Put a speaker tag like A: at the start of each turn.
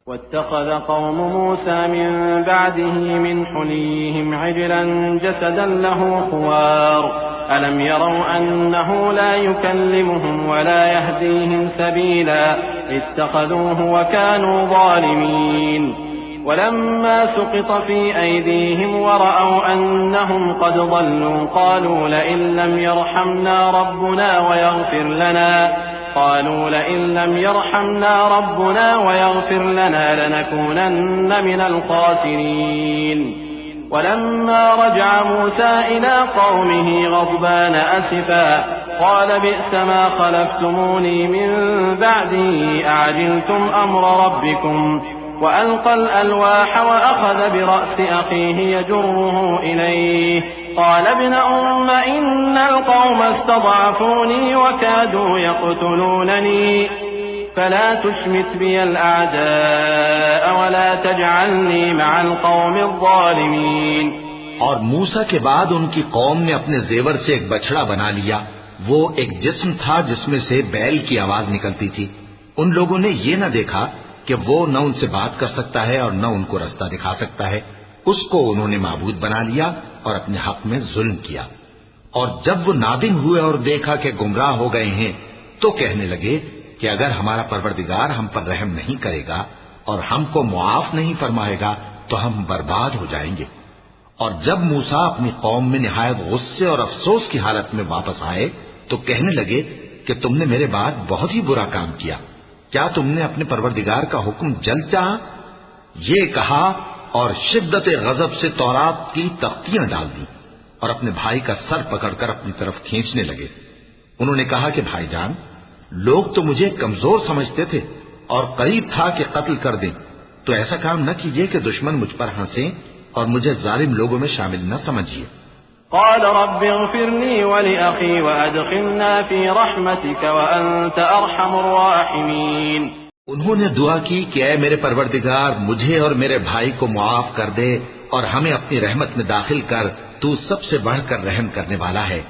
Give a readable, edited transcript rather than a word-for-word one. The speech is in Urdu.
A: واتخذ قوم موسى من بعده من حليهم عجلا جسدا له خوار ألم يروا أنه لا يكلمهم ولا يهديهم سبيلا اتخذوه وكانوا ظالمين ولما سقط في أيديهم ورأوا أنهم قد ضلوا قالوا لئن لم يرحمنا ربنا ويغفر لنا لنكونن من الخاسرين ولما رجع موسى إلى قومه غضبان أسفا قال بئس ما خلفتموني من بعدي أعجلتم أمر ربكم وألقى الألواح وأخذ برأس أخيه يجره إليه قال ابن أم إن القوم استضعفوني وكادوا يقتلونني فلا تشمت بي الأعداء ولا تجعلني مع القوم الظالمين.
B: اور موسیٰ کے بعد ان کی قوم نے اپنے زیور سے ایک بچڑا بنا لیا. وہ ایک جسم تھا جس میں سے بیل کی آواز نکلتی تھی. ان لوگوں نے یہ نہ دیکھا کہ وہ نہ ان سے بات کر سکتا ہے اور نہ ان کو رستہ دکھا سکتا ہے. اس کو انہوں نے معبود بنا لیا اور اپنے حق میں ظلم کیا. اور جب وہ نادم ہوئے اور دیکھا کہ گمراہ ہو گئے ہیں تو کہنے لگے کہ اگر ہمارا پروردگار ہم پر رحم نہیں کرے گا اور ہم کو معاف نہیں فرمائے گا تو ہم برباد ہو جائیں گے. اور جب موسیٰ اپنی قوم میں نہایت غصے اور افسوس کی حالت میں واپس آئے تو کہنے لگے کہ تم نے میرے بعد بہت ہی برا کام کیا. کیا تم نے اپنے پروردگار کا حکم جلد چاہا؟ یہ کہا اور شدت غضب سے تورات کی تختیاں ڈال دی اور اپنے بھائی کا سر پکڑ کر اپنی طرف کھینچنے لگے. انہوں نے کہا کہ بھائی جان، لوگ تو مجھے کمزور سمجھتے تھے اور قریب تھا کہ قتل کر دیں، تو ایسا کام نہ کیجیے کہ دشمن مجھ پر ہنسیں اور مجھے ظالم لوگوں میں شامل نہ سمجھیے.
A: قال رب اغفر لي ولأخي وأدخلنا في رحمتك وأنت أرحم الراحمين.
B: انہوں نے دعا کی کہ اے میرے پروردگار، مجھے اور میرے بھائی کو معاف کر دے اور ہمیں اپنی رحمت میں داخل کر، تو سب سے بڑھ کر رحم کرنے والا ہے.